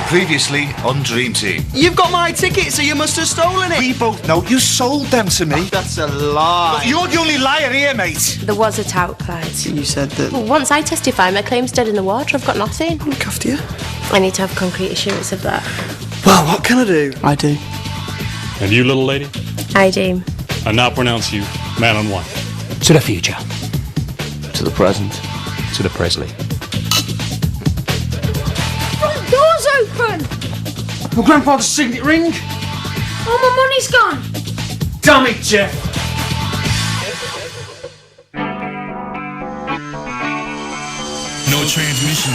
Previously on Dream Team. You've got my ticket, so you must have stolen it. We both know you sold them to me. That's a lie. You're the only liar here, mate. There was a tout, Clyde. You said that... Well, once I testify, my claim's dead in the water. I've got nothing. I'm cuffed you. I need to have concrete assurance of that. Well, what can I do? I do. And you, little lady? I do. I now pronounce you man on one. To the future. To the present. To the Presley. Front door's open! Your grandfather's signet ring? All my money's gone! Damn it, Jeff! No transmission.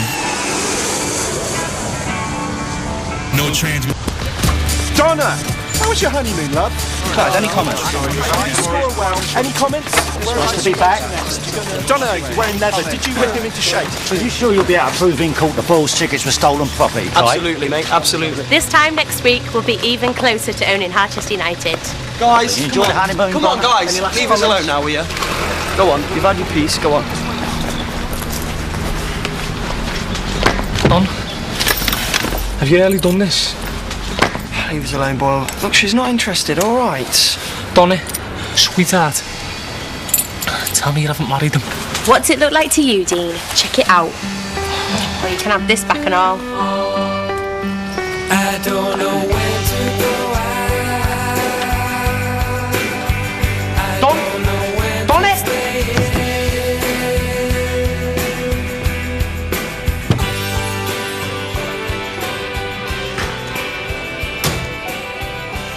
No transmission. Donna! How was your honeymoon, love? Clyde, any comments? Any comments? Nice to be back. Donna, you're wearing leather. Did you whip him into shape? Are you sure you'll be able to prove in court the Bulls tickets were stolen property, Clyde? Absolutely, mate. Absolutely. This time next week, we'll be even closer to owning Harchester United. Guys, You enjoy the honeymoon, Come on, Donna? guys. Any last Leave us comments? alone now, will you? Go on. You've had your piece. Go on. Don, have you really done this? Leave us alone, boy. Look, she's not interested. All right. Donny, sweetheart, tell me you haven't married him. What's it look like to you, Dean? Check it out. Well, you can have this back and all. I don't know where to go. Donny!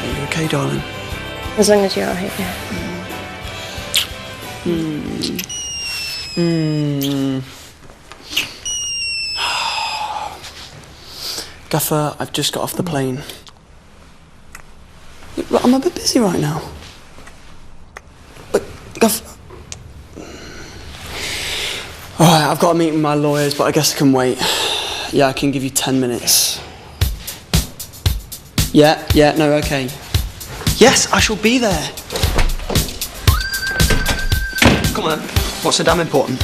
Are you okay, darling? As long as you're all right, yeah. Gaffer, I've just got off the plane. Look, I'm a bit busy right now. But, Gaffer... Alright, I've got a meeting with my lawyers, but I guess I can wait. Yeah, I can give you 10 minutes. Yeah, no, okay. Yes, I shall be there. Come on, what's so damn important?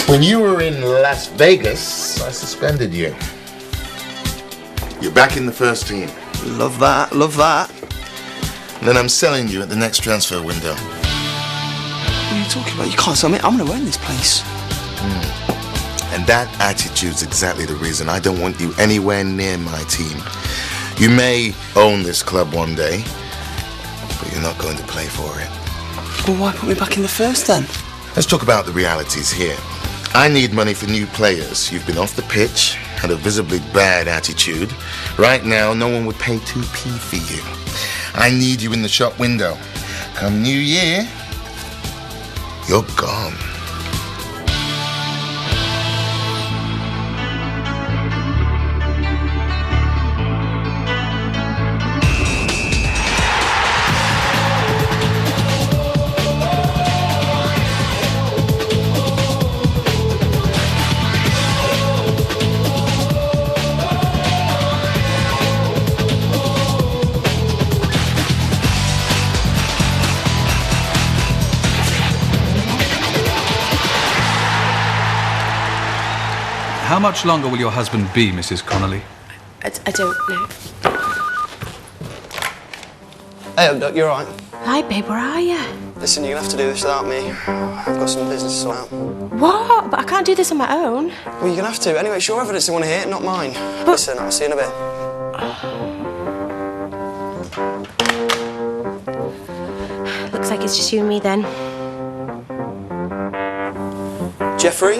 When you were in Las Vegas, I suspended you. You're back in the first team. Love that, love that. And then I'm selling you at the next transfer window. What are you talking about? You can't sell me. I'm going to own this place. And that attitude's exactly the reason I don't want you anywhere near my team. You may own this club one day, but you're not going to play for it. Well, why put me back in the first then? Let's talk about the realities here. I need money for new players. You've been off the pitch, had a visibly bad attitude. Right now, no one would pay 2p for you. I need you in the shop window. Come New Year, you're gone. How much longer will your husband be, Mrs. Connolly? I don't know. Hey, Doc, you're right. Hi, babe, where are you? Listen, you're going to have to do this without me. I've got some business to sort out. What? But I can't do this on my own. Well, you're going to have to. Anyway, it's your evidence they want to hear, not mine. Listen, I'll see you in a bit. Looks like it's just you and me then. Jeffrey,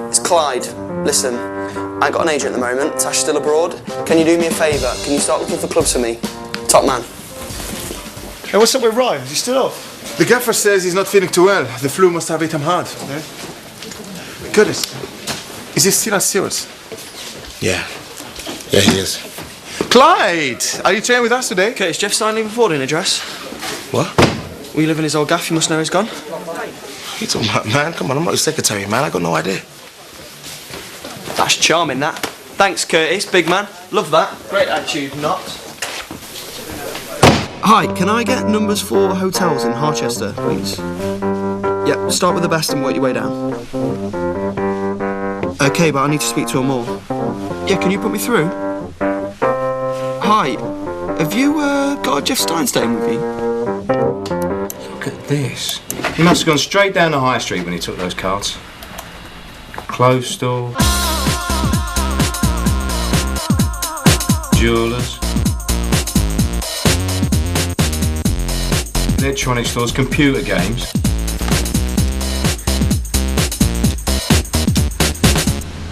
it's Clyde. Listen, I ain't got an agent at the moment. Tash still abroad. Can you do me a favour? Can you start looking for clubs for me? Top man. Hey, what's up with Ryan? Is he still off? The gaffer says he's not feeling too well. The flu must have hit him hard. Goodness. Is he still at Sears? Yeah, he is. Clyde! Are you training with us today? Okay, is Jeff signing leaving forwarding address? What? Will you live in his old gaff? You must know he's gone. What are you talking about, man? Come on, I'm not your secretary, man. I got no idea. That's charming, that. Thanks, Curtis, big man. Love that. Great attitude, not. Hi, can I get numbers for hotels in Harchester, please? Yep, start with the best and work your way down. Okay, but I need to speak to them all. Yeah, can you put me through? Hi. Have you got a Jeff Steinstein with you? Look at this. He must have gone straight down the high street when he took those cards. Clothes store. Jewellers. Electronic stores, computer games.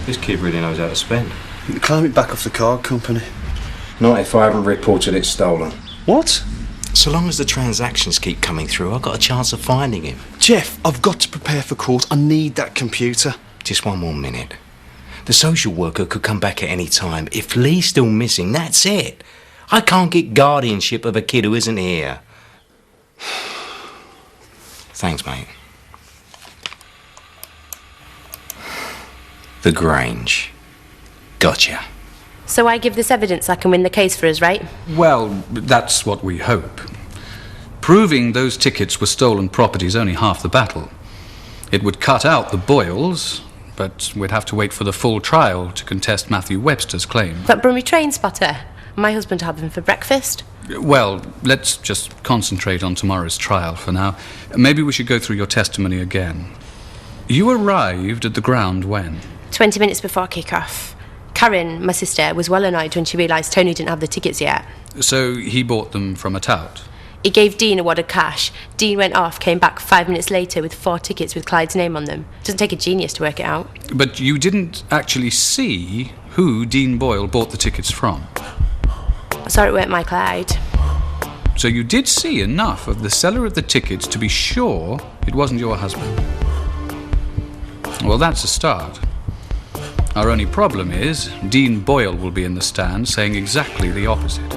This kid really knows how to spend. You can claim it back off the card company. Not if I haven't reported it stolen. What? So long as the transactions keep coming through, I've got a chance of finding him. Jeff, I've got to prepare for court. I need that computer. Just one more minute. The social worker could come back at any time. If Lee's still missing, that's it. I can't get guardianship of a kid who isn't here. Thanks, mate. The Grange. Gotcha. So I give this evidence I can win the case for us, right? Well, that's what we hope. Proving those tickets were stolen property is only half the battle. It would cut out the Boyles, but we'd have to wait for the full trial to contest Matthew Webster's claim. But Brummy Train Spotter. My husband had them for breakfast. Well, let's just concentrate on tomorrow's trial for now. Maybe we should go through your testimony again. You arrived at the ground when? 20 minutes before kick-off. Karen, my sister, was well annoyed when she realised Tony didn't have the tickets yet. So he bought them from a tout? He gave Dean a wad of cash. Dean went off, came back 5 minutes later with 4 tickets with Clyde's name on them. Doesn't take a genius to work it out. But you didn't actually see who Dean Boyle bought the tickets from? I saw it weren't my Clyde. So you did see enough of the seller of the tickets to be sure it wasn't your husband? Well, that's a start. Our only problem is Dean Boyle will be in the stand saying exactly the opposite.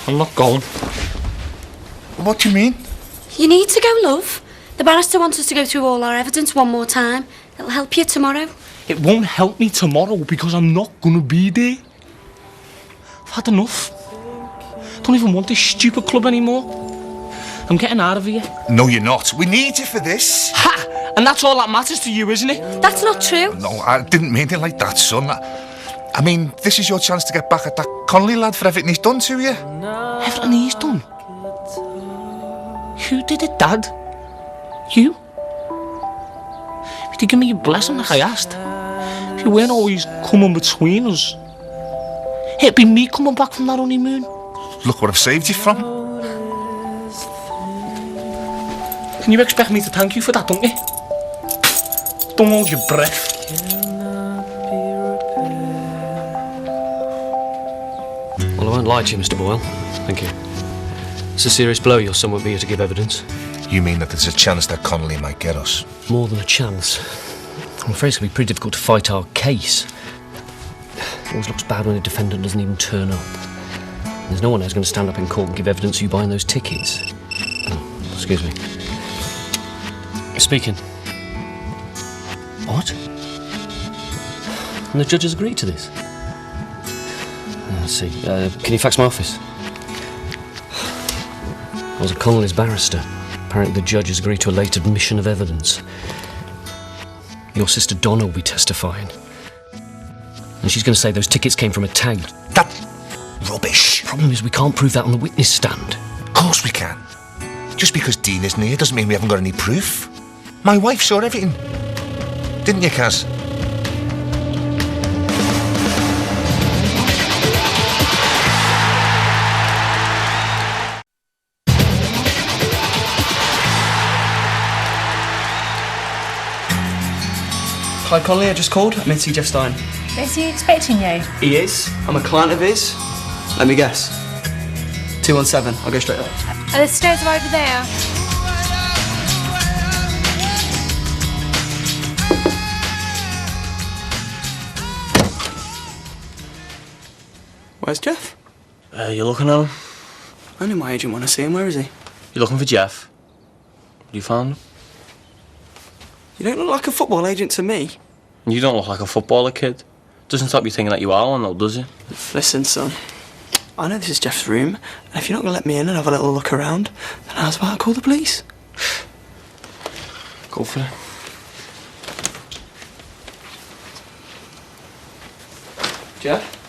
I'm not going. What do you mean? You need to go, love. The barrister wants us to go through all our evidence one more time. It'll help you tomorrow. It won't help me tomorrow because I'm not gonna be there. I've had enough. Don't even want this stupid club anymore. I'm getting out of here. No, you're not. We need you for this. Ha! And that's all that matters to you, isn't it? That's not true. No, I didn't mean it like that, son. I mean, this is your chance to get back at that Connolly lad for everything he's done to you. Everything he's done? You did it, Dad. You? Did you give me your blessing like I asked? You weren't always coming between us. It'd be me coming back from that honeymoon. Look what I've saved you from. Can you expect me to thank you for that, don't you? Don't hold your breath. Well, I won't lie to you, Mr. Boyle. Thank you. It's a serious blow your son won't be here to give evidence. You mean that there's a chance that Connolly might get us? More than a chance. I'm afraid it's going to be pretty difficult to fight our case. It always looks bad when a defendant doesn't even turn up. And there's no one who's going to stand up in court and give evidence of you buying those tickets. Oh, excuse me. Speaking. What? And the judge has agreed to this? Let's see. Can you fax my office? I was a Connolly's barrister. Apparently the judge has agreed to a late admission of evidence. Your sister Donna will be testifying. And she's going to say those tickets came from a tag. That rubbish. Problem is we can't prove that on the witness stand. Of course we can. Just because Dean isn't here doesn't mean we haven't got any proof. My wife saw everything. Didn't you, Kaz? Clyde Connolly, I just called. I'm in to see Jeff Stein. Is he expecting you? He is. I'm a client of his. Let me guess. 217. I'll go straight there. The stairs are over there. Where's Jeff? You looking at him? I knew my agent want to see him. Where is he? You looking for Jeff? You found him? You don't look like a football agent to me. You don't look like a footballer, kid. Doesn't stop you thinking that you are one, though, does it? Listen, son. I know this is Jeff's room, and if you're not going to let me in and have a little look around, then how's about I call the police? Go for Jeff?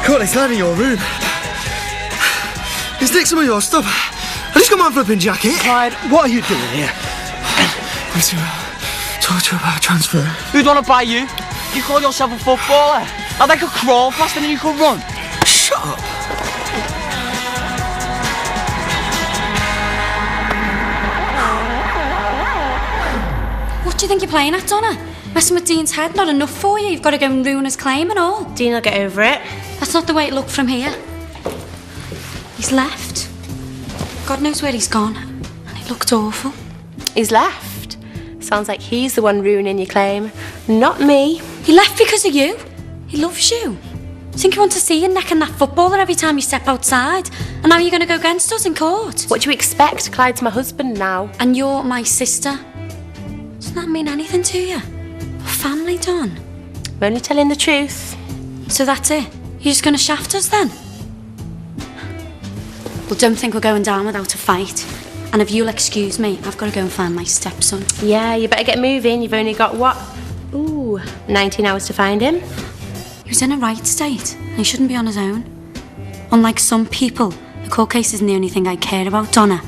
Caught this lad in your room. He's nicked some of your stuff. I just got my flipping jacket. Clyde, what are you doing here? I'm to talk to you about a transfer. Who'd want to buy you? You call yourself a footballer? I think I could crawl faster than you could run. Shut up. What do you think you're playing at, Donna? Messing with Dean's head, not enough for you. You've got to go and ruin his claim and all. Dean will get over it. That's not the way it looked from here. He's left. God knows where he's gone. And it looked awful. He's left. Sounds like he's the one ruining your claim, not me. He left because of you. He loves you. I think he wants to see you necking that footballer every time you step outside. And now you're going to go against us in court. What do you expect? Clyde's my husband now. And you're my sister. Doesn't that mean anything to you? Family, Don. I'm only telling the truth. So that's it? You're just going to shaft us then? Well, don't think we're going down without a fight. And if you'll excuse me, I've got to go and find my stepson. Yeah, you better get moving. You've only got, what? Ooh, 19 hours to find him. He was in a right state, and he shouldn't be on his own. Unlike some people, the court case isn't the only thing I care about, Donna.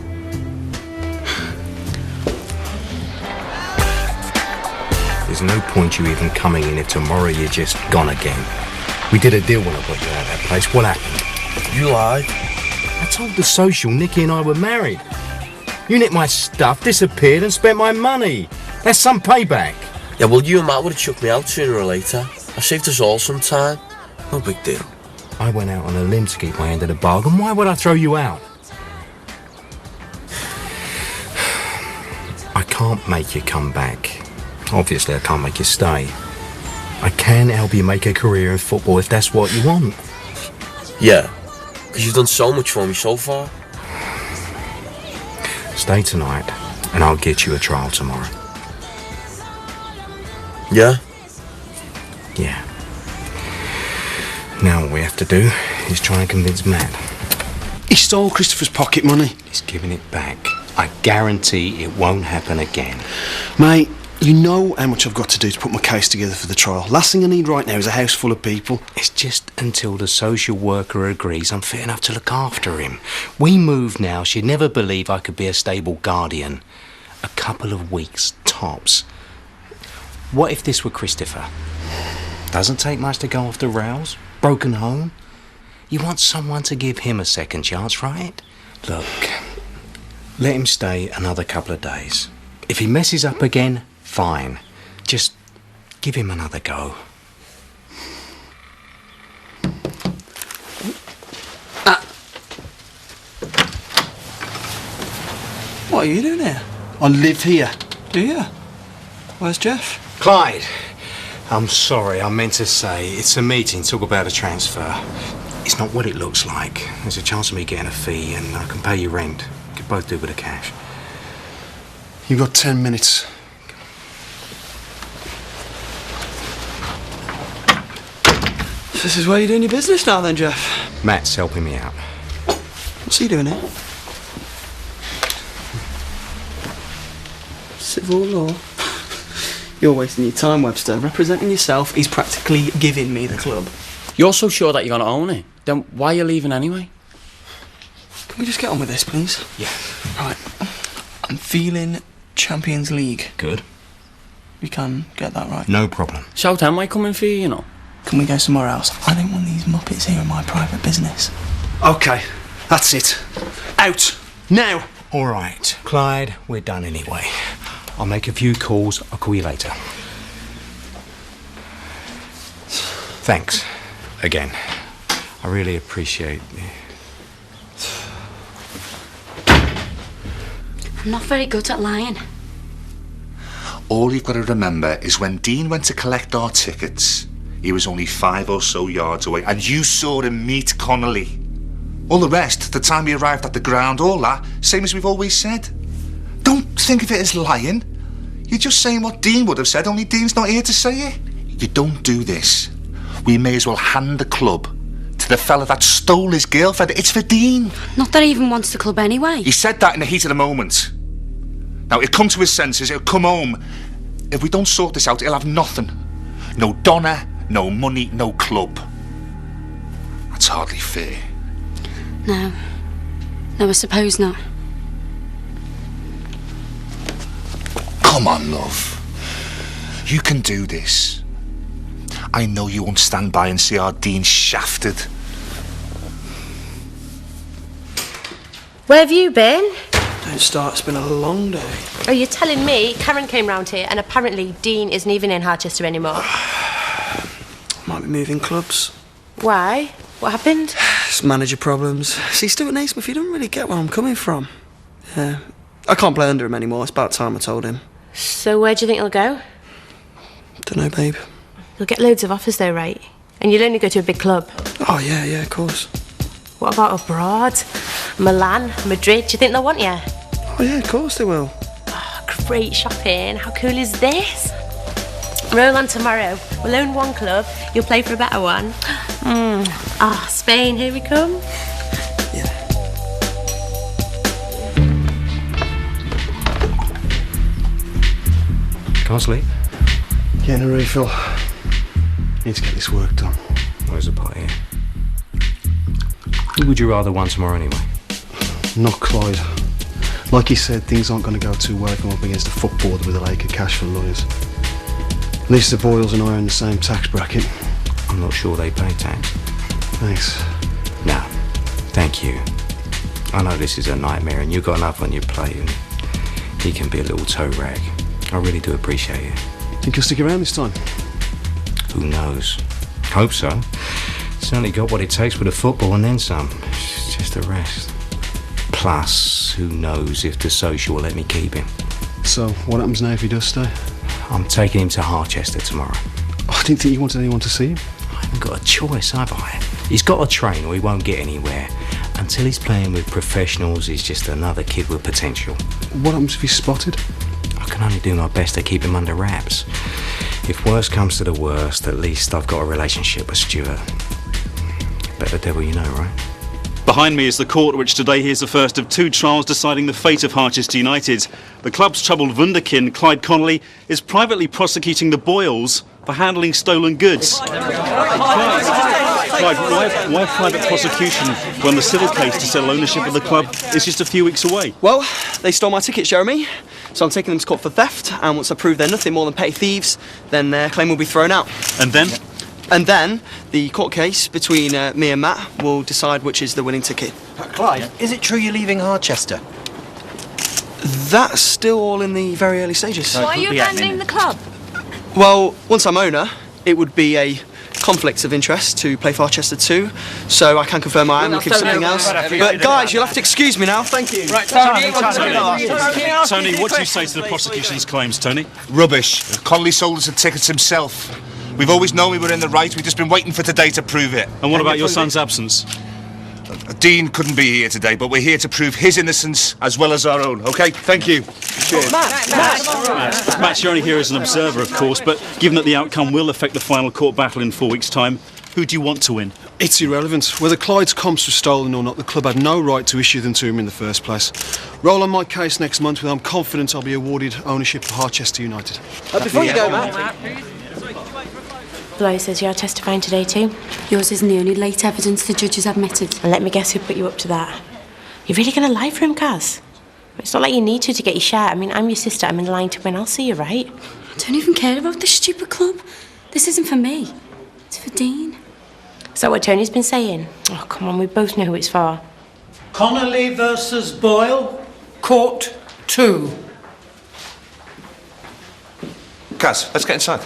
There's no point you even coming in if tomorrow you're just gone again. We did a deal when I got you out of that place. What happened? You lied. I told the social Nicky and I were married. You nicked my stuff, disappeared and spent my money. That's some payback. Yeah, well, you and Matt would have chucked me out sooner or later. I saved us all some time. No big deal. I went out on a limb to keep my end of the bargain. Why would I throw you out? I can't make you come back. Obviously, I can't make you stay. I can help you make a career in football if that's what you want. Yeah, because you've done so much for me so far. Stay tonight, and I'll get you a trial tomorrow. Yeah? Yeah. Now what we have to do is try and convince Matt. He stole Christopher's pocket money. He's giving it back. I guarantee it won't happen again. Mate, you know how much I've got to do to put my case together for the trial. Last thing I need right now is a house full of people. It's just until the social worker agrees I'm fit enough to look after him. We move now, she'd never believe I could be a stable guardian. A couple of weeks, tops. What if this were Christopher? Doesn't take much to go off the rails. Broken home. You want someone to give him a second chance, right? Look, let him stay another couple of days. If he messes up again, fine. Just give him another go. What are you doing here? I live here. Do you? Where's Jeff? Clyde, I'm sorry, I meant to say it's a meeting, talk about a transfer. It's not what it looks like. There's a chance of me getting a fee and I can pay you rent. We could both do with the cash. You've got 10 minutes. This is where you're doing your business now then, Jeff? Matt's helping me out. What's he doing here? Civil law. You're wasting your time, Webster. Representing yourself, he's practically giving me the club. You're so sure that you're going to own it? Then why are you leaving anyway? Can we just get on with this, please? Yeah. Right. I'm feeling Champions League. Good. We can get that right. No problem. Southend might come in for you, you know. Can we go somewhere else? I don't want these muppets here in my private business. OK, that's it. Out. Now. All right, Clyde, we're done anyway. I'll make a few calls. I'll call you later. Thanks. Again. I really appreciate it. I'm not very good at lying. All you've got to remember is when Dean went to collect our tickets, he was only 5 or so yards away, and you saw him meet Connolly. All the rest, the time he arrived at the ground, all that, same as we've always said. Don't think of it as lying. You're just saying what Dean would have said, only Dean's not here to say it. You don't do this. We may as well hand the club to the fella that stole his girlfriend. It's for Dean. Not that he even wants the club anyway. He said that in the heat of the moment. Now, he'll come to his senses, he'll come home. If we don't sort this out, he'll have nothing. No Donna, no money, no club. That's hardly fair. No. No, I suppose not. Come on, love. You can do this. I know you won't stand by and see our Dean shafted. Where have you been? Don't start, it's been a long day. Oh, you're telling me Karen came round here and apparently Dean isn't even in Harchester anymore? Might be moving clubs. Why? What happened? It's manager problems. See, Stuart Naismith, he doesn't really get where I'm coming from. Yeah. I can't play under him anymore. It's about time I told him. So where do you think he'll go? Dunno, babe. You'll get loads of offers though, right? And you'll only go to a big club. Oh, yeah, of course. What about abroad? Milan, Madrid, do you think they'll want you? Oh, yeah, of course they will. Oh, great shopping. How cool is this? Roll on tomorrow. We'll own one club, you'll play for a better one. Spain, here we come. Can't sleep? Getting a refill. Need to get this work done. Where's the pot here? Who would you rather want tomorrow anyway? Not Clyde. Like he said, things aren't going to go too well if I'm up against a footballer with a lake of cash for lawyers. At least the Boyles and I are in the same tax bracket. I'm not sure they pay tax. Thanks. No, thank you. I know this is a nightmare and you've got enough on your plate and he can be a little toe rag. I really do appreciate it. Think you'll stick around this time? Who knows? Hope so. Certainly got what it takes with a football and then some. It's just a rest. Plus, who knows if the social will let me keep him. So, what happens now if he does stay? I'm taking him to Harchester tomorrow. Oh, I didn't think you wanted anyone to see him. I haven't got a choice, have I? He's got to train or he won't get anywhere. Until he's playing with professionals, he's just another kid with potential. What happens if he's spotted? I can only do my best to keep him under wraps. If worst comes to the worst, at least I've got a relationship with Stuart. Better devil you know, right? Behind me is the court which today hears the first of 2 trials deciding the fate of Harchester United. The club's troubled wunderkind, Clyde Connolly, is privately prosecuting the Boyles for handling stolen goods. Clyde, why private prosecution when the civil case to settle ownership of the club is just a few weeks away? Well, they stole my tickets, Jeremy. So I'm taking them to court for theft, and once I prove they're nothing more than petty thieves, then their claim will be thrown out. And then? And then, the court case between me and Matt will decide which is the winning ticket. Clyde, is it true you're leaving Harchester? That's still all in the very early stages. Why are you abandoning the club? Well, once I'm owner, it would be a conflict of interest to play for Harchester too, so I can confirm I am looking for something else. But guys, you'll have to excuse me now, thank you. Right, Tony, what do you say to the prosecution's claims, Tony? Rubbish. Connolly sold us the tickets himself. We've always known we were in the right, we've just been waiting for today to prove it. And what about your son's absence? Dean couldn't be here today, but we're here to prove his innocence as well as our own, OK? Thank you. Cheers. Matt, you're only here as an observer, of course, but given that the outcome will affect the final court battle in 4 weeks' time, who do you want to win? It's irrelevant. Whether Clyde's comps were stolen or not, the club had no right to issue them to him in the first place. Roll on my case next month, and I'm confident I'll be awarded ownership of Harchester United. Before you go, Matt. The lawyer says you're testifying today too. Yours isn't the only late evidence the judges admitted. And let me guess who put you up to that. You're really going to lie for him, Kaz? It's not like you need to get your share. I mean, I'm your sister. I'm in line to win. I'll see you, right? I don't even care about this stupid club. This isn't for me. It's for Dean. Is that what Tony's been saying? Oh, come on. We both know who it's for. Connolly versus Boyle, Court 2. Kaz, let's get inside.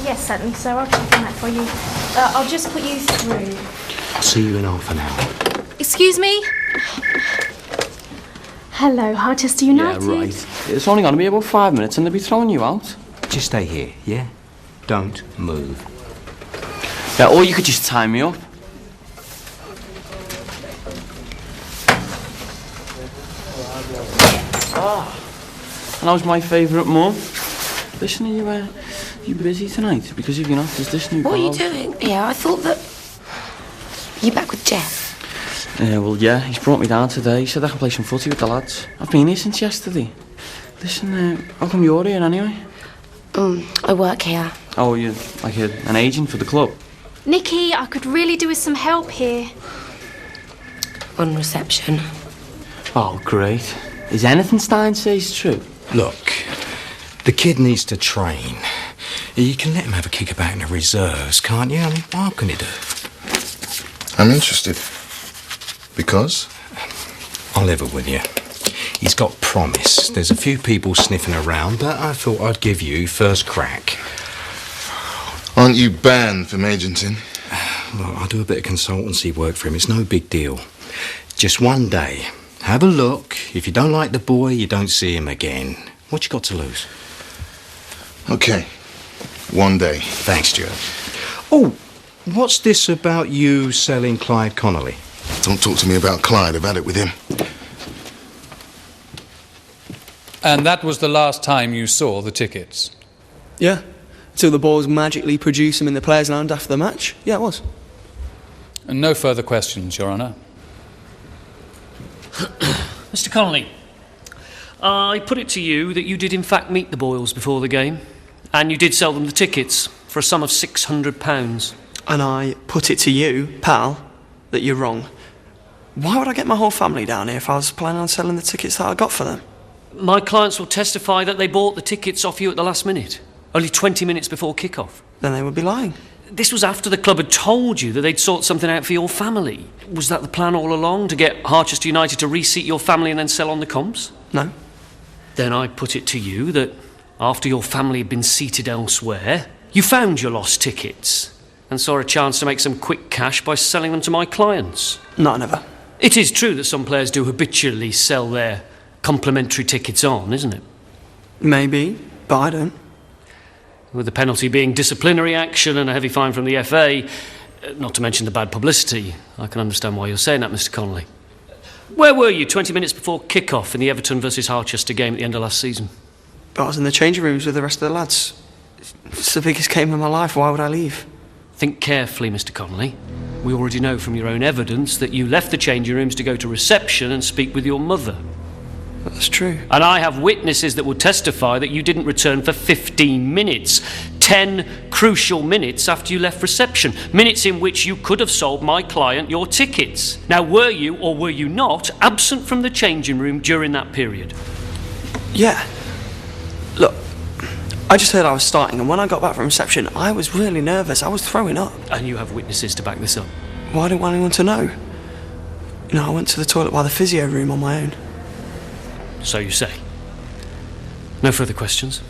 Yes, certainly, so I'll check on that for you. I'll just put you through. I'll see you in half an hour. Excuse me? Hello, Harchester United. Yeah, right. It's only going to be about 5 minutes and they'll be throwing you out. Just stay here, yeah? Don't move. Yeah, or you could just tie me up. And how's my favourite mum? Listen, are you busy tonight? Because if you're not, there's this new What are you girl. doing? Yeah, I thought that... You back with Jeff? Well, yeah, he's brought me down today. He said I can play some footy with the lads. I've been here since yesterday. Listen, how come you're here anyway? I work here. Oh, you're like an agent for the club? Nikki, I could really do with some help here. On reception. Oh, great. Is anything Stein says true? Look, the kid needs to train. You can let him have a kick about in the reserves, can't you? I mean, what can he do? I'm interested. Because? I'll level with you. He's got promise. There's a few people sniffing around, but I thought I'd give you first crack. Aren't you banned from agenting? Look, I do a bit of consultancy work for him. It's no big deal. Just one day. Have a look. If you don't like the boy, you don't see him again. What you got to lose? Okay. One day. Thanks, Stuart. Oh, what's this about you selling Clyde Connolly? Don't talk to me about Clyde. I've had it with him. And that was the last time you saw the tickets? Yeah. Until the boys magically produce them in the players' lounge after the match. Yeah, it was. And no further questions, Your Honour. Mr. Connolly, I put it to you that you did in fact meet the Boyles before the game, and you did sell them the tickets for a sum of £600. And I put it to you, pal, that you're wrong. Why would I get my whole family down here if I was planning on selling the tickets that I got for them? My clients will testify that they bought the tickets off you at the last minute, only 20 minutes before kick-off. Then they would be lying. This was after the club had told you that they'd sort something out for your family. Was that the plan all along, to get Harchester United to reseat your family and then sell on the comps? No. Then I put it to you that after your family had been seated elsewhere, you found your lost tickets and saw a chance to make some quick cash by selling them to my clients. Not never. It is true that some players do habitually sell their complimentary tickets on, isn't it? Maybe, but I don't. With the penalty being disciplinary action and a heavy fine from the FA, not to mention the bad publicity, I can understand why you're saying that, Mr. Connolly. Where were you 20 minutes before kick-off in the Everton versus Harchester game at the end of last season? I was in the changing rooms with the rest of the lads. It's the biggest game of my life. Why would I leave? Think carefully, Mr. Connolly. We already know from your own evidence that you left the changing rooms to go to reception and speak with your mother. That's true. And I have witnesses that will testify that you didn't return for 15 minutes. 10 crucial minutes after you left reception. Minutes in which you could have sold my client your tickets. Now, were you or were you not absent from the changing room during that period? Yeah. Look, I just heard I was starting, and when I got back from reception, I was really nervous. I was throwing up. And you have witnesses to back this up? Well, I didn't want anyone to know. You know, I went to the toilet by the physio room on my own. So you say. No further questions?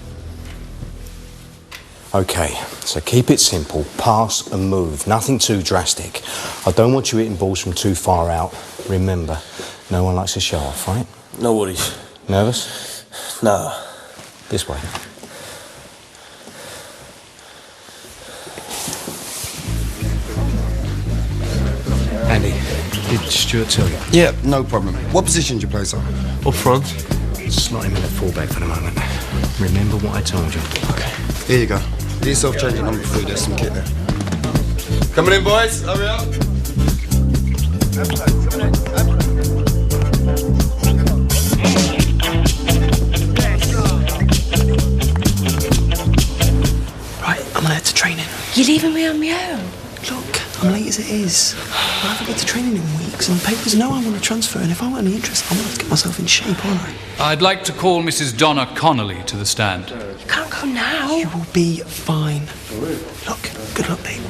OK, so keep it simple. Pass and move. Nothing too drastic. I don't want you hitting balls from too far out. Remember, no one likes to show off, right? No worries. Nervous? No. This way. Andy, did Stuart tell you? Yeah, no problem. What position do you play, sir? Up front. Slot him in at fullback for the moment. Remember what I told you. Okay. Here you go. Get yourself changing number 3. There's some kit there. Coming in, boys. Hurry up. Right, I'm gonna head to training. You're leaving me on my own? Look, I'm late as it is. I haven't been to training in weeks, and the papers know I want to transfer, and if I want any interest, I'm going to have to get myself in shape, aren't I? I'd like to call Mrs. Donna Connolly to the stand. You can't go now. You will be fine. Look, good luck, babe.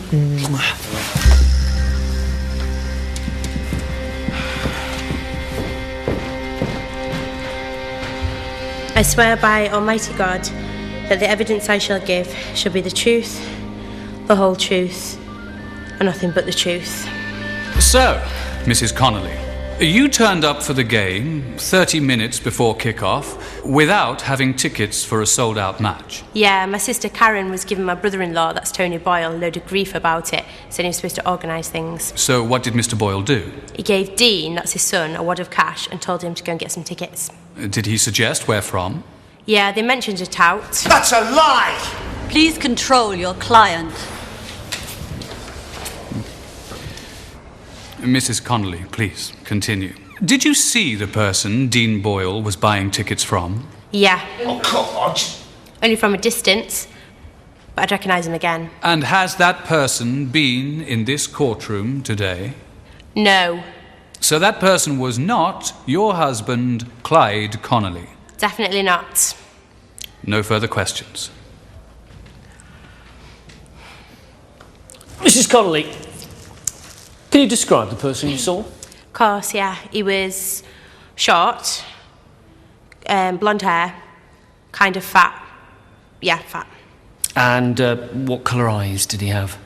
I swear by Almighty God that the evidence I shall give shall be the truth, the whole truth, and nothing but the truth. So, Mrs. Connolly, You turned up for the game 30 minutes before kick-off without having tickets for a sold-out match. Yeah, my sister Karen was giving my brother-in-law, that's Tony Boyle, a load of grief about it, saying he was supposed to organise things. So what did Mr. Boyle do? He gave Dean, that's his son, a wad of cash and told him to go and get some tickets. Did he suggest where from? Yeah, they mentioned a tout. That's a lie! Please control your client. Mrs. Connolly, please, continue. Did you see the person Dean Boyle was buying tickets from? Yeah. Oh, come on. Only from a distance, but I'd recognise him again. And has that person been in this courtroom today? No. So that person was not your husband, Clyde Connolly? Definitely not. No further questions. Mrs. Connolly, can you describe the person you saw? Of course, yeah. He was short, blonde hair, kind of fat. Yeah, fat. And what colour eyes did he have?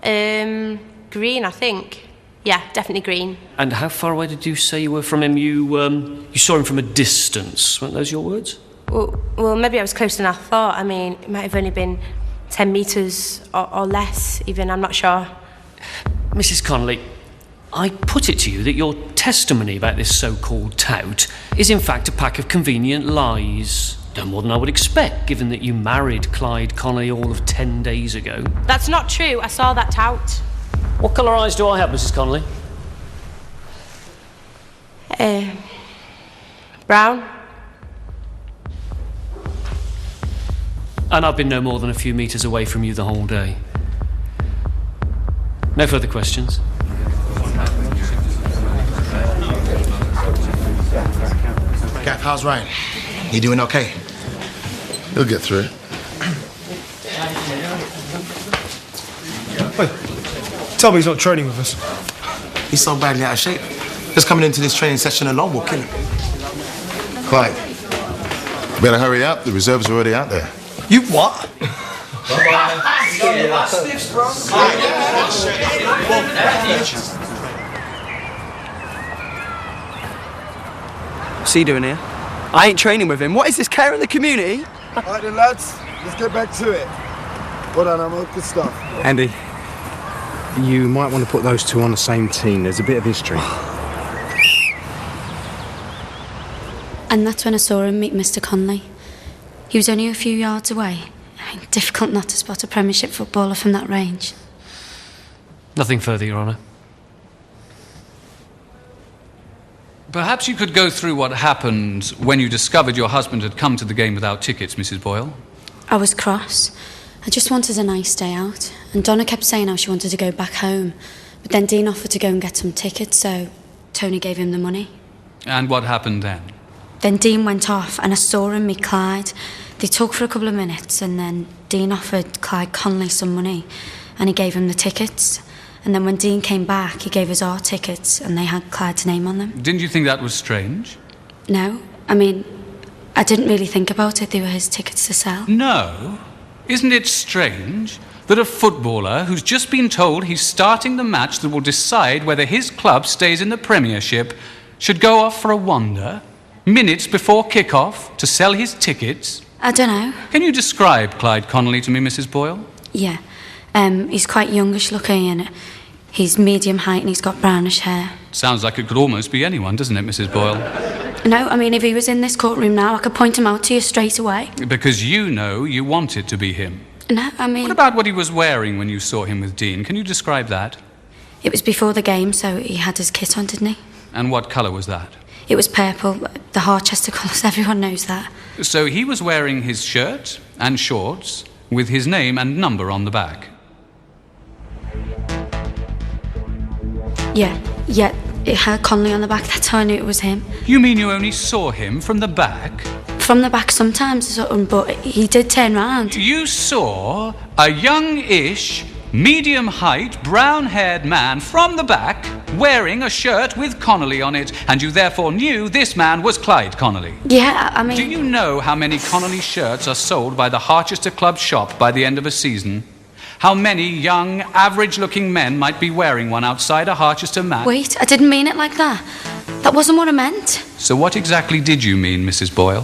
Green, I think. Yeah, definitely green. And how far away did you say you were from him? You saw him from a distance. Weren't those your words? Well, maybe I was closer than I thought. I mean, it might have only been 10 metres or less, even. I'm not sure. Mrs. Connolly, I put it to you that your testimony about this so-called tout is in fact a pack of convenient lies. No more than I would expect, given that you married Clyde Connolly all of 10 days ago. That's not true. I saw that tout. What colour eyes do I have, Mrs. Connolly? Brown. And I've been no more than a few metres away from you the whole day. No further questions? Cap, how's Ryan? You doing okay? He'll get through it. Hey, tell me he's not training with us. He's so badly out of shape. Just coming into this training session alone will kill him. Clyde, better hurry up. The reserves are already out there. You what? What's he doing here? I ain't training with him. What is this, care in the community? Right then, lads, let's get back to it. Well done, Ammo. Good stuff. Andy, you might want to put those two on the same team. There's a bit of history. And that's when I saw him meet Mr. Connolly. He was only a few yards away. I mean, difficult not to spot a Premiership footballer from that range. Nothing further, Your Honour. Perhaps you could go through what happened when you discovered your husband had come to the game without tickets, Mrs. Boyle. I was cross. I just wanted a nice day out. And Donna kept saying how she wanted to go back home. But then Dean offered to go and get some tickets, so Tony gave him the money. And what happened then? Then Dean went off and I saw him meet Clyde. They talked for a couple of minutes and then Dean offered Clyde Connolly some money and he gave him the tickets. And then when Dean came back, he gave us our tickets and they had Clyde's name on them. Didn't you think that was strange? No. I mean, I didn't really think about it. They were his tickets to sell. No. Isn't it strange that a footballer who's just been told he's starting the match that will decide whether his club stays in the Premiership should go off for a wander minutes before kick-off to sell his tickets? I don't know. Can you describe Clyde Connolly to me, Mrs. Boyle? Yeah. He's quite youngish looking and he's medium height and he's got brownish hair. Sounds like it could almost be anyone, doesn't it, Mrs. Boyle? No, I mean, if he was in this courtroom now, I could point him out to you straight away. Because you know you want it to be him. No, I mean... What about what he was wearing when you saw him with Dean? Can you describe that? It was before the game, so he had his kit on, didn't he? And what colour was that? It was purple, the Harchester colours, everyone knows that. So he was wearing his shirt and shorts with his name and number on the back? Yeah, it had Connolly on the back, that's how I knew it was him. You mean you only saw him from the back? From the back sometimes, but he did turn round. You saw a young-ish, medium-height, brown-haired man from the back wearing a shirt with Connolly on it, and you therefore knew this man was Clyde Connolly? Yeah, I mean... Do you know how many Connolly shirts are sold by the Harchester Club shop by the end of a season? How many young, average-looking men might be wearing one outside a Harchester match? Wait, I didn't mean it like that. That wasn't what I meant. So what exactly did you mean, Mrs. Boyle?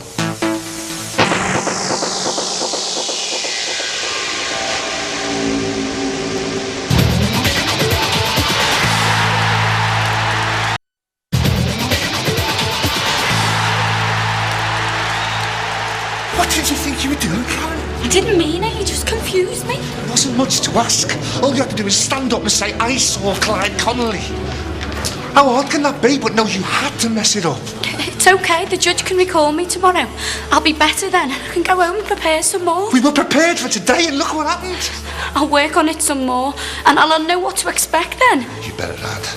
What did you think you were doing, Karen? I didn't mean it, you just confused me. There wasn't much to ask. All you have to do is stand up and say, I saw Clyde Connolly. How hard can that be? But no, you had to mess it up. It's okay, the judge can recall me tomorrow. I'll be better then. I can go home and prepare some more. We were prepared for today and look what happened. I'll work on it some more and I'll know what to expect then. You better, lad.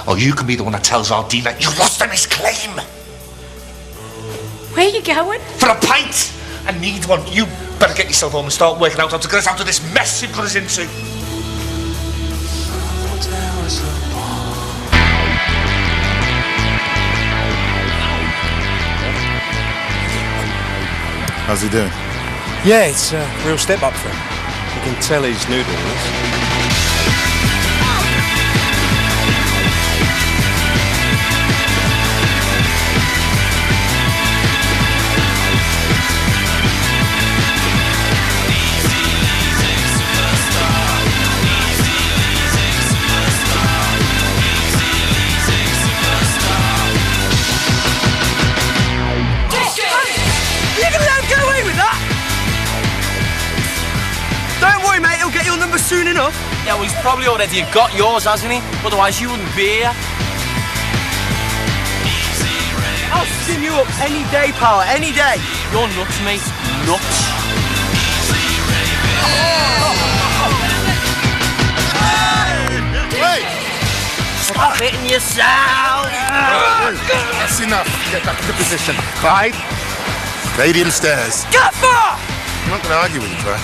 Or you can be the one that tells our dealer you lost on his claim. Where are you going? For a pint. I need one. You better get yourself home and start working out how to get us out of this mess you've got us into. How's he doing? Yeah, it's a real step up for him. You can tell he's new to this. Soon enough. Yeah, well, he's probably already got yours, hasn't he? Otherwise, you wouldn't be here. I'll skin you up any day, pal, any day. You're nuts, mate. Nuts. Hey! Stop hitting yourself! That's enough. Get back into position. Clyde, stadium stairs. Gaffer! I'm not going to argue with you, Clyde.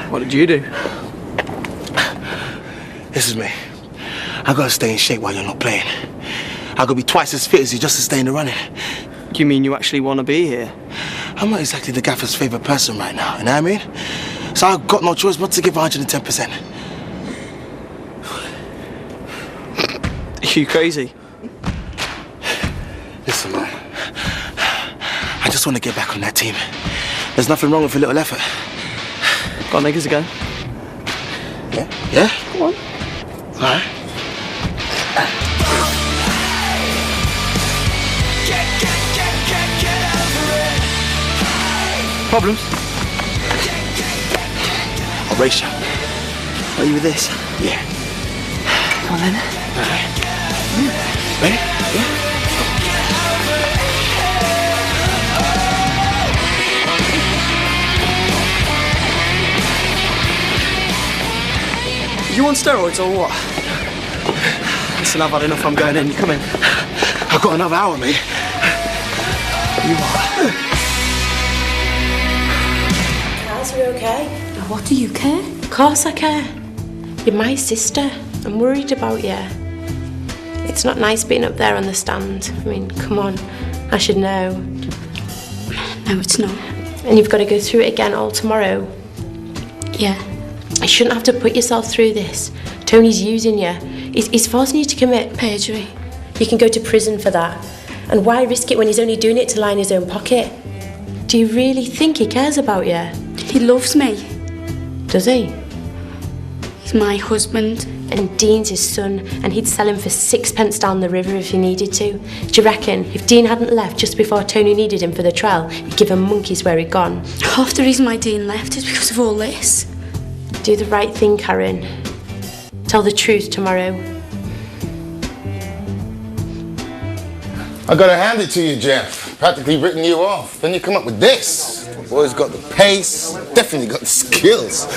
What did you do? This is me. I gotta stay in shape while you're not playing. I gotta be twice as fit as you just to stay in the running. You mean you actually want to be here? I'm not exactly the gaffer's favourite person right now, you know what I mean? So I've got no choice but to give 110%. Are you crazy? Listen, man. I just want to get back on that team. There's nothing wrong with a little effort. Go on, make us a go. Yeah? Yeah? Come on. All right. Problems? I'll race you. Are you with this? Yeah. Come on then. All right. Ready? Yeah. You on steroids or what? Listen, I've had enough. I'm going in. You come in. I've got another hour, mate. You are. Are you okay? What do you care? Of course I care. You're my sister. I'm worried about you. It's not nice being up there on the stand. I mean, come on. I should know. No, it's not. And you've got to go through it again all tomorrow. Yeah. You shouldn't have to put yourself through this. Tony's using you. He's forcing you to commit perjury. You can go to prison for that. And why risk it when he's only doing it to line his own pocket? Do you really think he cares about you? He loves me. Does he? He's my husband. And Dean's his son, and he'd sell him for 6p down the river if he needed to. Do you reckon if Dean hadn't left just before Tony needed him for the trial, he'd give him monkeys where he'd gone? Half the reason why Dean left is because of all this. Do the right thing, Karen. Tell the truth tomorrow. I gotta hand it to you, Jeff. Practically written you off. Then you come up with this. The boy's got the pace, definitely got the skills.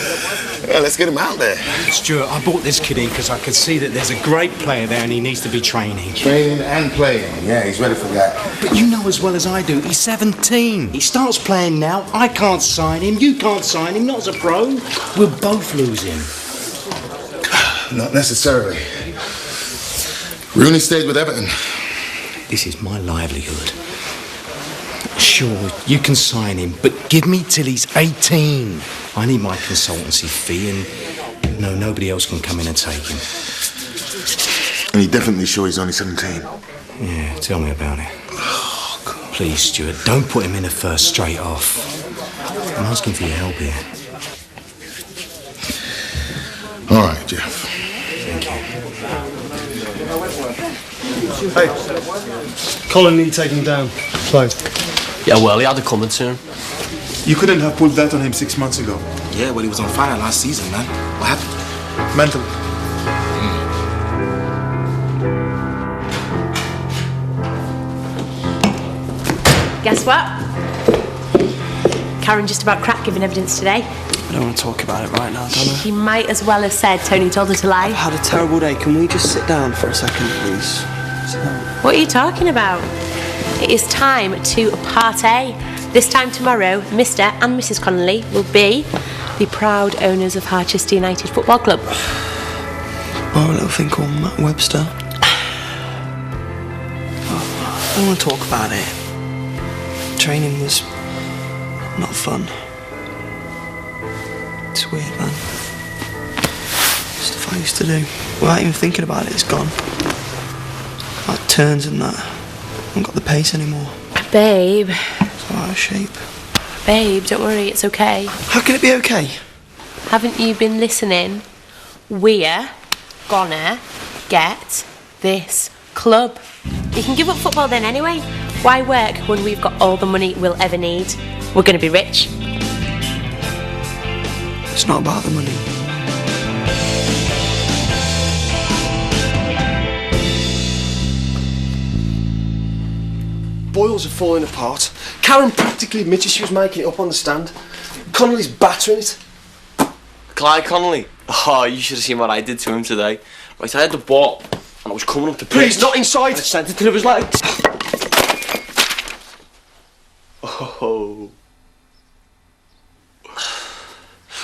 Yeah, let's get him out there. Stuart, I brought this kid in because I could see that there's a great player there and he needs to be training. Training and playing. Yeah, he's ready for that. But you know as well as I do, he's 17. He starts playing now. I can't sign him. You can't sign him. Not as a pro. We'll both lose him. Not necessarily. Rooney stayed with Everton. This is my livelihood. Sure, you can sign him, but give me till he's 18. I need my consultancy fee, and nobody else can come in and take him. And you're definitely sure he's only 17? Yeah, tell me about it. Please, Stuart, don't put him in a first straight off. I'm asking for your help here. All right, Jeff. Thank you. Hey, Colin need taking down. Clyde. Yeah, well, he had a coming to him. You couldn't have pulled that on him 6 months ago. Yeah, well, he was on fire last season, man. What happened? Mental. Guess what? Karen just about cracked giving evidence today. I don't want to talk about it right now, Donna. She might as well have said Tony told her to lie. I've had a terrible day. Can we just sit down for a second, please? Sit down. What are you talking about? It is time to party. This time tomorrow, Mr. and Mrs. Connolly will be the proud owners of Harchester United Football Club. Oh, a little thing called Matt Webster. I don't want to talk about it. Training was not fun. It's weird, man. Stuff I used to do without even thinking about it, it's gone. Like turns and that. I haven't got the pace anymore. Babe. It's all out of shape. Babe, don't worry, it's okay. How can it be okay? Haven't you been listening? We're gonna get this club. You can give up football then anyway. Why work when we've got all the money we'll ever need? We're gonna be rich. It's not about the money. Boyles are falling apart. Karen practically admitted she was making it up on the stand. Connolly's battering it. Clyde Connolly? Oh, you should have seen what I did to him today. Right, I had the ball and I was coming up the pitch. Please, not inside! I sent it and it was like... Oh.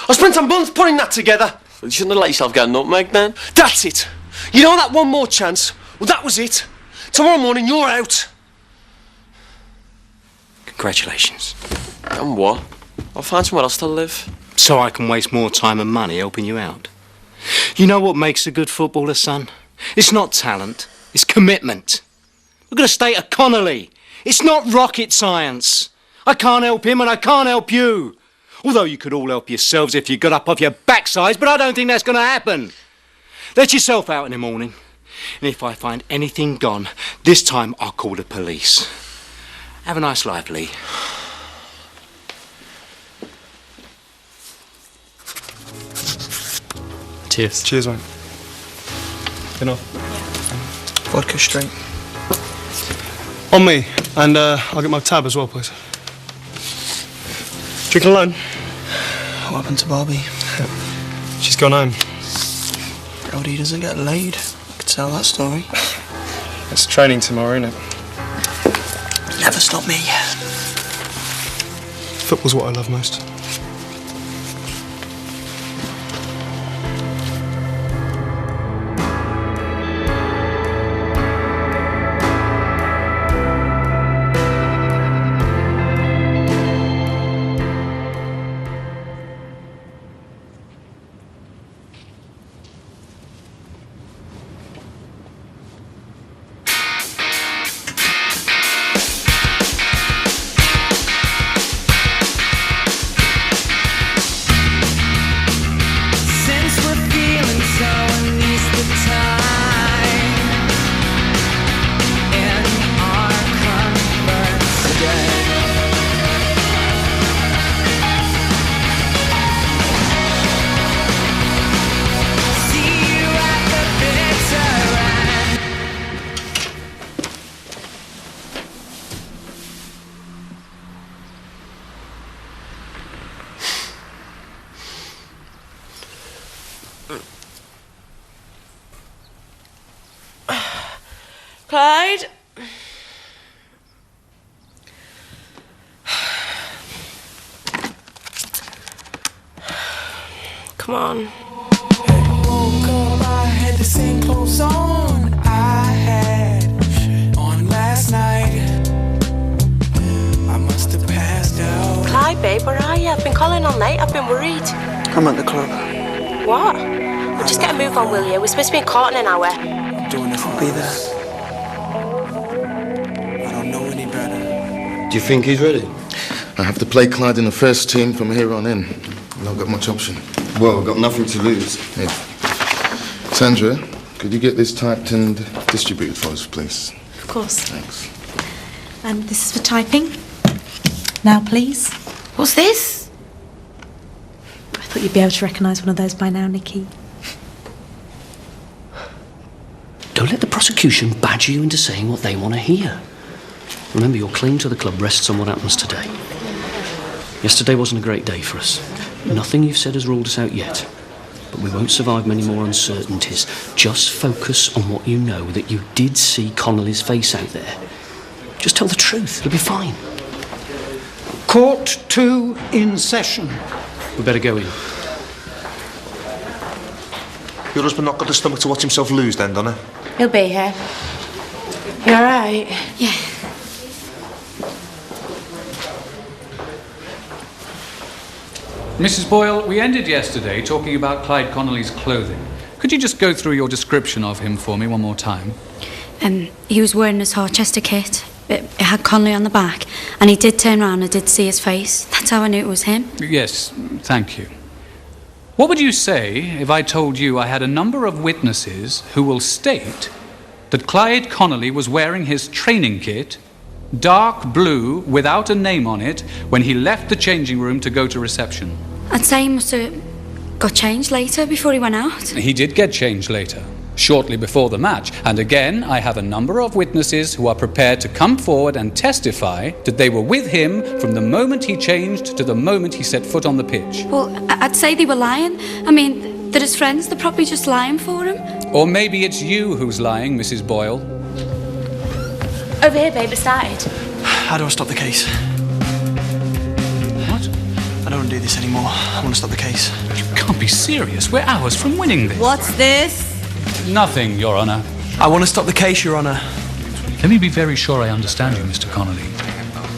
I spent a month putting that together. You shouldn't have let yourself get nutmegged then. That's it. You know that one more chance? Well, that was it. Tomorrow morning, you're out. Congratulations. And what? I'll find somewhere else to live. So I can waste more time and money helping you out. You know what makes a good footballer, son? It's not talent, it's commitment. Look at the state of Connolly. It's not rocket science. I can't help him and I can't help you. Although you could all help yourselves if you got up off your backsides, but I don't think that's going to happen. Let yourself out in the morning. And if I find anything gone, this time I'll call the police. Have a nice life, Lee. Cheers. Cheers, mate. Enough. Vodka straight. On me, and I'll get my tab as well, please. Drinking alone? What happened to Barbie? She's gone home. Brody doesn't get laid. I could tell that story. It's training tomorrow, isn't it? Never stop me. Football's what I love most. Clyde? Come on. I had the same clothes on I had on last Colin on late? I've been worried. I'm at the club. What? Well, just get a move on, will you? We're supposed to be in court in an hour. Dawn, if I'll be there. I don't know any better. Do you think he's ready? I have to play Clyde in the first team from here on in. I've not got much option. Well, we've got nothing to lose. Yeah. Sandra, could you get this typed and distributed for us, please? Of course. Thanks. And this is for typing. Now, please. What's this? I thought you'd be able to recognise one of those by now, Nikki. Don't let the prosecution badger you into saying what they want to hear. Remember, your claim to the club rests on what happens today. Yesterday wasn't a great day for us. Nothing you've said has ruled us out yet. But we won't survive many more uncertainties. Just focus on what you know, that you did see Connolly's face out there. Just tell the truth. It'll be fine. Court 2 in session. We better go in. Your husband not got the stomach to watch himself lose then, Donna? He'll be here. You alright? Yeah. Mrs. Boyle, we ended yesterday talking about Clyde Connolly's clothing. Could you just go through your description of him for me one more time? He was wearing his Harchester kit. It had Connolly on the back, and he did turn around and did see his face. That's how I knew it was him. Yes, thank you. What would you say if I told you I had a number of witnesses who will state that Clyde Connolly was wearing his training kit, dark blue, without a name on it, when he left the changing room to go to reception? I'd say he must have got changed later before he went out. He did get changed later, shortly before the match. And again, I have a number of witnesses who are prepared to come forward and testify that they were with him from the moment he changed to the moment he set foot on the pitch. Well, I'd say they were lying. I mean, they're his friends. They're probably just lying for him. Or maybe it's you who's lying, Mrs. Boyle. Over here, babe, it started. How do I stop the case? What? I don't want to do this anymore. I want to stop the case. You can't be serious. We're hours from winning this. What's this? Nothing, Your Honour. I want to stop the case, Your Honour. Let me be very sure I understand you, Mr. Connolly.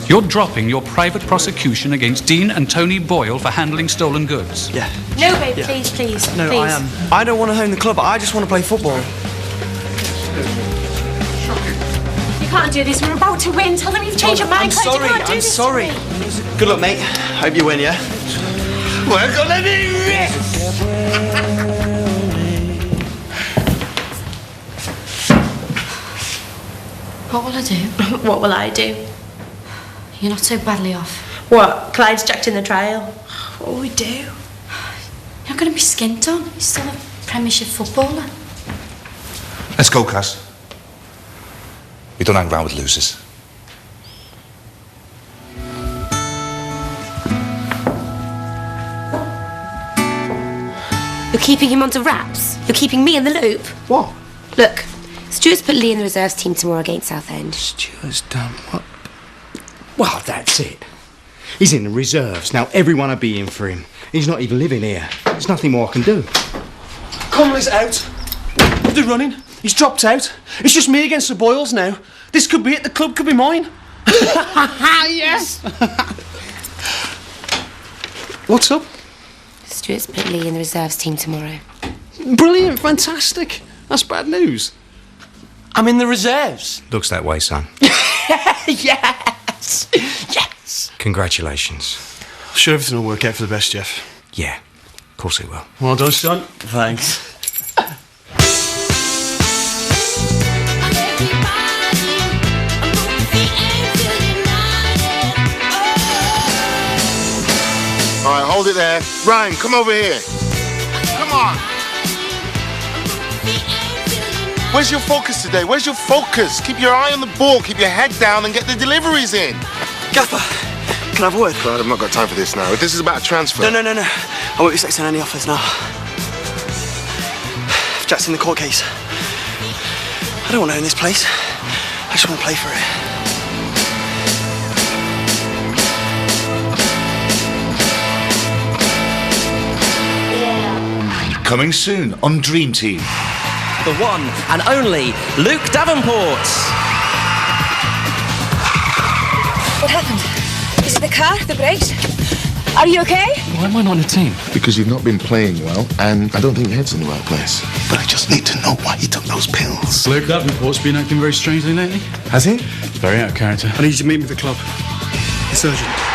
You're dropping your private prosecution against Dean and Tony Boyle for handling stolen goods. Yeah. No, babe, please, please. No, please. I am. I don't want to own the club. I just want to play football. You can't do this. We're about to win. Tell them you've changed your mind. I'm Clyde, sorry. you can't do I'm this sorry. to me. Good luck, mate. Hope you win, yeah? We're gonna be rich! What will I do? What will I do? You're not so badly off. What? Clyde's jacked in the trial. What will we do? You're not going to be skint on. You're still a Premiership footballer. Let's go, Cass. We don't hang around with losers. You're keeping him under wraps? You're keeping me in the loop? What? Look, Stuart's put Lee in the reserves team tomorrow against Southend. Stuart's done what? Well, that's it. He's in the reserves. Now everyone will be in for him. He's not even living here. There's nothing more I can do. Connolly's out. They're running. He's dropped out. It's just me against the Boyles now. This could be it. The club could be mine. Yes! What's up? Stuart's put Lee in the reserves team tomorrow. Brilliant. Fantastic. That's bad news. I'm in the reserves. Looks that way, son. Yes! Yes! Congratulations. Sure everything will work out for the best, Jeff. Yeah, of course it will. Well done, son. Thanks. All right, hold it there. Ryan, come over here. Come on. Where's your focus today? Where's your focus? Keep your eye on the ball, keep your head down and get the deliveries in. Gaffer, can I have a word? Clyde, I've not got time for this now. This is about a transfer. No. I won't be accepting any offers now. Jack's in the court case. I don't want to own this place. I just want to play for it. Coming soon on Dream Team. The one and only Luke Davenport. What happened? Is it the car? The brakes? Are you okay? Why am I not in the team? Because you've not been playing well, and I don't think your head's in the right place. But I just need to know why he took those pills. Luke, that report's been acting very strangely lately. Has he? Very out of character. I need you to meet me at the club. It's urgent.